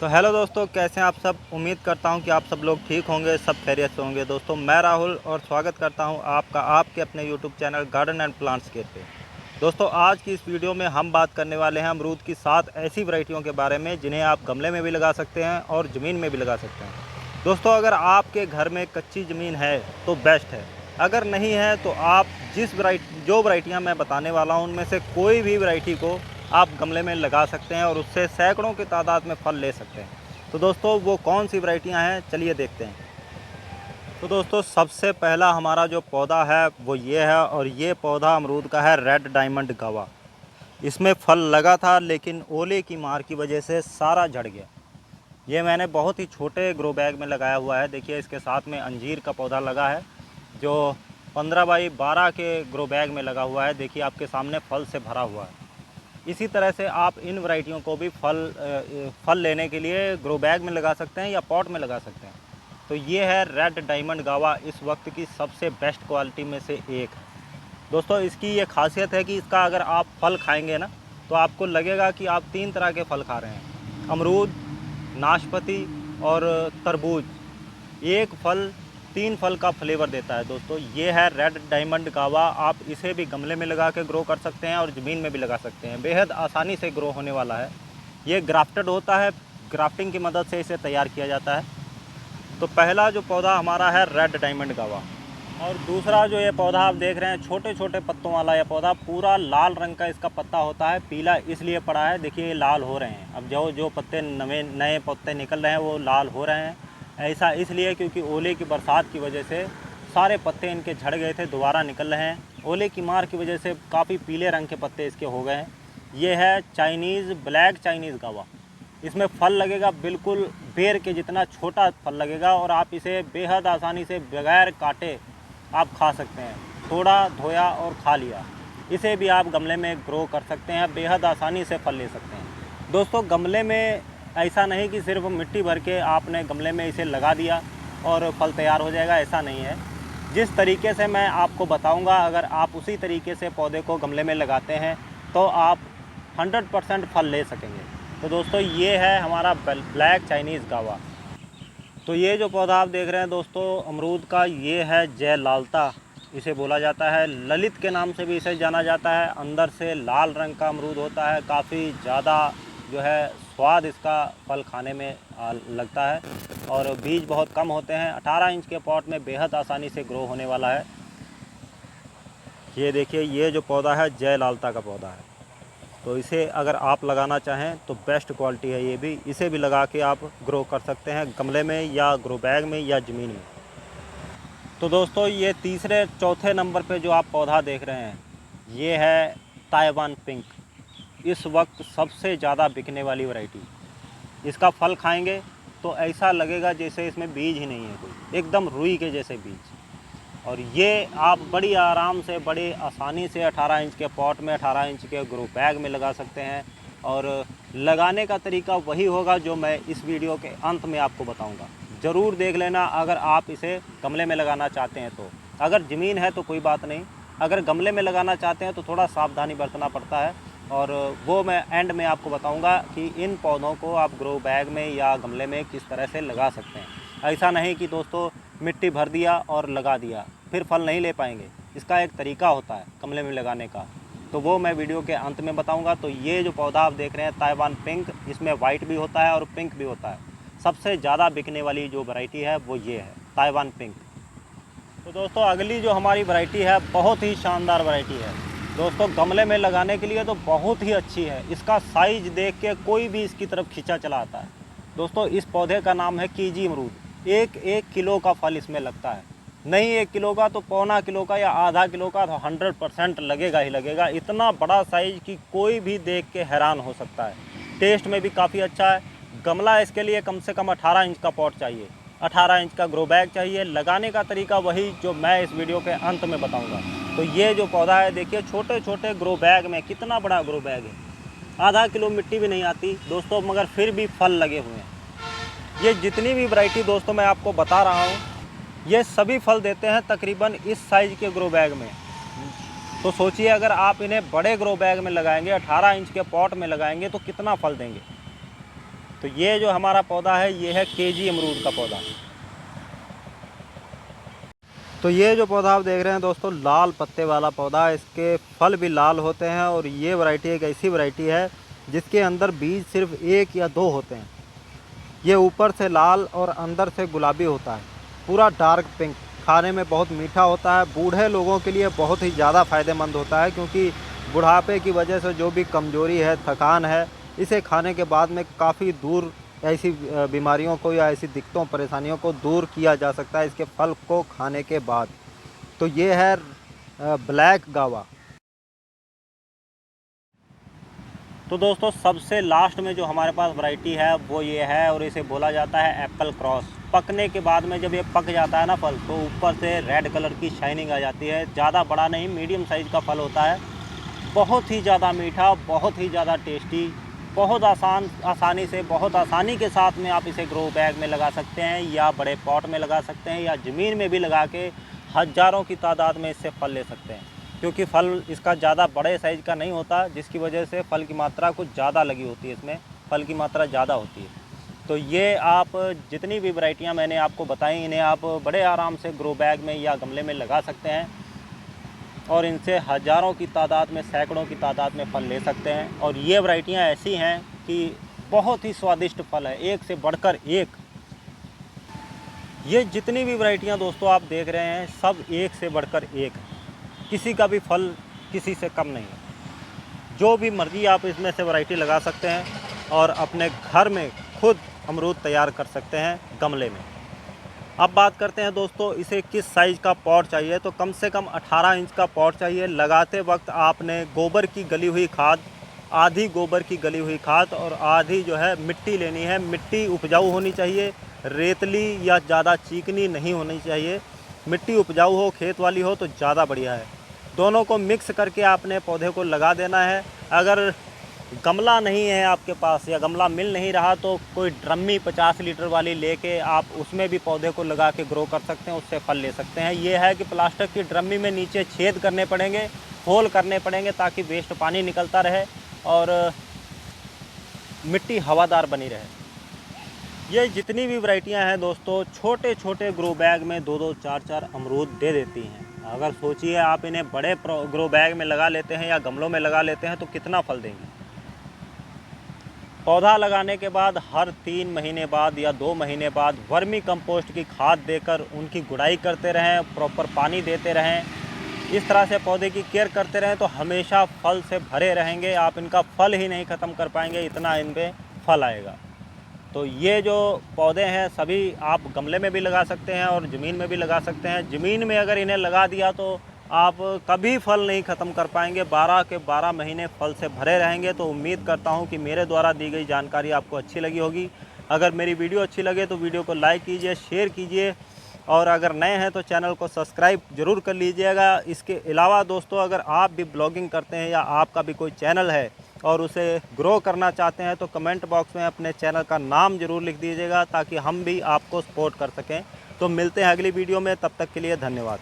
तो हेलो दोस्तों, कैसे हैं आप सब। उम्मीद करता हूं कि आप सब लोग ठीक होंगे, सब खैरियत से होंगे। दोस्तों मैं राहुल और स्वागत करता हूं आपका आपके अपने YouTube channel garden and plants care पे। दोस्तों आज की इस वीडियो में हम बात करने वाले हैं अमरूद की 7 ऐसी वैरायटियों के बारे में जिन्हें आप गमले में भी लगा सकते हैं और ज़मीन में भी लगा सकते हैं। दोस्तों अगर आपके घर में कच्ची ज़मीन है तो बेस्ट है, अगर नहीं है तो आप जो वैरायटियाँ मैं बताने वाला हूँ उनमें से कोई भी वैरायटी को आप गमले में लगा सकते हैं और उससे सैकड़ों की तादाद में फल ले सकते हैं। तो दोस्तों वो कौन सी वैरायटियां हैं, चलिए देखते हैं। तो दोस्तों सबसे पहला हमारा जो पौधा है वो ये है, और ये पौधा अमरूद का है रेड डायमंड गावा। इसमें फल लगा था लेकिन ओले की मार की वजह से सारा झड़ गया। ये मैंने बहुत ही छोटे ग्रो बैग में लगाया हुआ है। देखिए इसके साथ में अंजीर का पौधा लगा है जो 15 बाई 12 के ग्रो बैग में लगा हुआ है। देखिए आपके सामने फल से भरा हुआ है। इसी तरह से आप इन वैरायटियों को भी फल लेने के लिए ग्रो बैग में लगा सकते हैं या पॉट में लगा सकते हैं। तो ये है रेड डायमंड गावा, इस वक्त की सबसे बेस्ट क्वालिटी में से एक है। दोस्तों इसकी ये खासियत है कि इसका अगर आप फल खाएंगे ना तो आपको लगेगा कि आप 3 तरह के फल खा रहे हैं, अमरूद, नाशपाती और तरबूज। एक फल 3 फल का फ्लेवर देता है। दोस्तों ये है रेड डायमंड गावा। आप इसे भी गमले में लगा के ग्रो कर सकते हैं और ज़मीन में भी लगा सकते हैं। बेहद आसानी से ग्रो होने वाला है। ये ग्राफ्टेड होता है, ग्राफ्टिंग की मदद से इसे तैयार किया जाता है। तो पहला जो पौधा हमारा है रेड डायमंड गावा, और दूसरा जो ये पौधा आप देख रहे हैं छोटे छोटे पत्तों वाला ये पौधा, पूरा लाल रंग का इसका पत्ता होता है। पीला इसलिए पड़ा है, देखिए ये लाल हो रहे हैं। अब जो जो पत्ते नए पत्ते निकल रहे हैं वो लाल हो रहे हैं। ऐसा इसलिए क्योंकि ओले की बरसात की वजह से सारे पत्ते इनके झड़ गए थे, दोबारा निकल रहे हैं। ओले की मार की वजह से काफ़ी पीले रंग के पत्ते इसके हो गए हैं। ये है ब्लैक चाइनीज़ गावा। इसमें फल लगेगा बिल्कुल बेर के जितना छोटा फल लगेगा, और आप इसे बेहद आसानी से बगैर काटे आप खा सकते हैं। थोड़ा धोया और खा लिया। इसे भी आप गमले में ग्रो कर सकते हैं, बेहद आसानी से फल ले सकते हैं। दोस्तों गमले में ऐसा नहीं कि सिर्फ मिट्टी भर के आपने गमले में इसे लगा दिया और फल तैयार हो जाएगा, ऐसा नहीं है। जिस तरीके से मैं आपको बताऊंगा, अगर आप उसी तरीके से पौधे को गमले में लगाते हैं तो आप 100% फल ले सकेंगे। तो दोस्तों ये है हमारा ब्लैक चाइनीज़ गावा। तो ये जो पौधा आप देख रहे हैं दोस्तों अमरूद का, ये है जय लालता, इसे बोला जाता है। ललित के नाम से भी इसे जाना जाता है। अंदर से लाल रंग का अमरूद होता है, काफ़ी ज़्यादा जो है स्वाद इसका फल खाने में लगता है, और बीज बहुत कम होते हैं। 18 इंच के पॉट में बेहद आसानी से ग्रो होने वाला है। ये देखिए ये जो पौधा है जय लालता का पौधा है। तो इसे अगर आप लगाना चाहें तो बेस्ट क्वालिटी है ये भी। इसे भी लगा के आप ग्रो कर सकते हैं गमले में या ग्रो बैग में या ज़मीन में। तो दोस्तों ये तीसरे चौथे नंबर पे जो आप पौधा देख रहे हैं ये है ताइवान पिंक। इस वक्त सबसे ज़्यादा बिकने वाली वैरायटी। इसका फल खाएंगे तो ऐसा लगेगा जैसे इसमें बीज ही नहीं है कोई, एकदम रुई के जैसे बीज। और ये आप बड़ी आराम से बड़ी आसानी से 18 इंच के पॉट में 18 इंच के ग्रो बैग में लगा सकते हैं। और लगाने का तरीका वही होगा जो मैं इस वीडियो के अंत में आपको बताऊंगा। ज़रूर देख लेना अगर आप इसे गमले में लगाना चाहते हैं तो। अगर ज़मीन है तो कोई बात नहीं, अगर गमले में लगाना चाहते हैं तो थोड़ा सावधानी बरतना पड़ता है, और वो मैं एंड में आपको बताऊंगा कि इन पौधों को आप ग्रो बैग में या गमले में किस तरह से लगा सकते हैं। ऐसा नहीं कि दोस्तों मिट्टी भर दिया और लगा दिया, फिर फल नहीं ले पाएंगे। इसका एक तरीका होता है गमले में लगाने का, तो वो मैं वीडियो के अंत में बताऊंगा। तो ये जो पौधा आप देख रहे हैं ताइवान पिंक, इसमें वाइट भी होता है और पिंक भी होता है। सबसे ज़्यादा बिकने वाली जो वैरायटी है वो ये है ताइवान पिंक। तो दोस्तों अगली जो हमारी वैरायटी है बहुत ही शानदार वैरायटी है। दोस्तों गमले में लगाने के लिए तो बहुत ही अच्छी है। इसका साइज देख के कोई भी इसकी तरफ खींचा चला आता है। दोस्तों इस पौधे का नाम है कीजी अमरूद। 1 किलो का फल इसमें लगता है। नहीं 1 किलो का तो पौना किलो का या आधा किलो का तो 100% लगेगा ही लगेगा। इतना बड़ा साइज कि कोई भी देख के हैरान हो सकता है। टेस्ट में भी काफ़ी अच्छा है। गमला इसके लिए कम से कम 18 इंच का पॉट चाहिए, 18 इंच का ग्रो बैग चाहिए। लगाने का तरीका वही जो मैं इस वीडियो के अंत में बताऊंगा। तो ये जो पौधा है देखिए छोटे छोटे ग्रो बैग में, कितना बड़ा ग्रो बैग है, आधा किलो मिट्टी भी नहीं आती दोस्तों, मगर फिर भी फल लगे हुए हैं। ये जितनी भी वैरायटी दोस्तों मैं आपको बता रहा हूँ ये सभी फल देते हैं तकरीबन इस साइज़ के ग्रो बैग में। तो सोचिए अगर आप इन्हें बड़े ग्रो बैग में लगाएंगे, 18 इंच के पॉट में लगाएंगे तो कितना फल देंगे। तो ये जो हमारा पौधा है ये है केजी अमरूद का पौधा। तो ये जो पौधा आप देख रहे हैं दोस्तों, लाल पत्ते वाला पौधा, इसके फल भी लाल होते हैं और ये वैरायटी एक ऐसी वैरायटी है जिसके अंदर बीज सिर्फ 1 या 2 होते हैं। ये ऊपर से लाल और अंदर से गुलाबी होता है, पूरा डार्क पिंक। खाने में बहुत मीठा होता है, बूढ़े लोगों के लिए बहुत ही ज़्यादा फ़ायदेमंद होता है, क्योंकि बुढ़ापे की वजह से जो भी कमज़ोरी है, थकान है, इसे खाने के बाद में काफ़ी दूर ऐसी बीमारियों को या ऐसी दिक्कतों परेशानियों को दूर किया जा सकता है इसके फल को खाने के बाद। तो ये है ब्लैक गावा। तो दोस्तों सबसे लास्ट में जो हमारे पास वैरायटी है वो ये है, और इसे बोला जाता है एप्पल क्रॉस। पकने के बाद में जब ये पक जाता है ना फल, तो ऊपर से रेड कलर की शाइनिंग आ जाती है। ज़्यादा बड़ा नहीं, मीडियम साइज़ का फल होता है। बहुत ही ज़्यादा मीठा, बहुत ही ज़्यादा टेस्टी, बहुत बहुत आसानी के साथ में आप इसे ग्रो बैग में लगा सकते हैं या बड़े पॉट में लगा सकते हैं या ज़मीन में भी लगा के हज़ारों की तादाद में इससे फल ले सकते हैं। क्योंकि फल इसका ज़्यादा बड़े साइज़ का नहीं होता, जिसकी वजह से फल की मात्रा कुछ ज़्यादा लगी होती है, इसमें फल की मात्रा ज़्यादा होती है। तो ये आप जितनी भी वैरायटियाँ मैंने आपको बताई, इन्हें आप बड़े आराम से ग्रो बैग में या गमले में लगा सकते हैं और इनसे हज़ारों की तादाद में, सैकड़ों की तादाद में फल ले सकते हैं। और ये वैरायटियाँ ऐसी हैं कि बहुत ही स्वादिष्ट फल है, एक से बढ़कर एक। ये जितनी भी वैरायटियाँ दोस्तों आप देख रहे हैं, सब एक से बढ़कर एक है। किसी का भी फल किसी से कम नहीं है। जो भी मर्ज़ी आप इसमें से वैरायटी लगा सकते हैं और अपने घर में खुद अमरूद तैयार कर सकते हैं गमले में। अब बात करते हैं दोस्तों, इसे किस साइज़ का पॉट चाहिए। तो कम से कम 18 इंच का पॉट चाहिए। लगाते वक्त आपने गोबर की गली हुई खाद, आधी गोबर की गली हुई खाद और आधी जो है मिट्टी लेनी है। मिट्टी उपजाऊ होनी चाहिए, रेतली या ज़्यादा चिकनी नहीं होनी चाहिए। मिट्टी उपजाऊ हो, खेत वाली हो तो ज़्यादा बढ़िया है। दोनों को मिक्स करके आपने पौधे को लगा देना है। अगर गमला नहीं है आपके पास या गमला मिल नहीं रहा, तो कोई ड्रमी 50 लीटर वाली लेके आप उसमें भी पौधे को लगा के ग्रो कर सकते हैं, उससे फल ले सकते हैं। ये है कि प्लास्टिक की ड्रमी में नीचे छेद करने पड़ेंगे, होल करने पड़ेंगे, ताकि वेस्ट पानी निकलता रहे और मिट्टी हवादार बनी रहे। ये जितनी भी वैरायटियां हैं दोस्तों, छोटे छोटे ग्रो बैग में 2-2, 4-4 अमरूद दे देती हैं। अगर सोचिए आप इन्हें बड़े ग्रो बैग में लगा लेते हैं या गमलों में लगा लेते हैं तो कितना फल देंगे। पौधा लगाने के बाद हर 3 महीने बाद या 2 महीने बाद वर्मी कंपोस्ट की खाद देकर उनकी गुड़ाई करते रहें, प्रॉपर पानी देते रहें। इस तरह से पौधे की केयर करते रहें तो हमेशा फल से भरे रहेंगे। आप इनका फल ही नहीं ख़त्म कर पाएंगे, इतना इनमें फल आएगा। तो ये जो पौधे हैं सभी आप गमले में भी लगा सकते हैं और ज़मीन में भी लगा सकते हैं। ज़मीन में अगर इन्हें लगा दिया तो आप कभी फल नहीं ख़त्म कर पाएंगे, 12 के 12 महीने फल से भरे रहेंगे। तो उम्मीद करता हूँ कि मेरे द्वारा दी गई जानकारी आपको अच्छी लगी होगी। अगर मेरी वीडियो अच्छी लगे तो वीडियो को लाइक कीजिए, शेयर कीजिए और अगर नए हैं तो चैनल को सब्सक्राइब ज़रूर कर लीजिएगा। इसके अलावा दोस्तों, अगर आप भी ब्लॉगिंग करते हैं या आपका भी कोई चैनल है और उसे ग्रो करना चाहते हैं तो कमेंट बॉक्स में अपने चैनल का नाम ज़रूर लिख दीजिएगा, ताकि हम भी आपको सपोर्ट कर सकें। तो मिलते हैं अगली वीडियो में, तब तक के लिए धन्यवाद।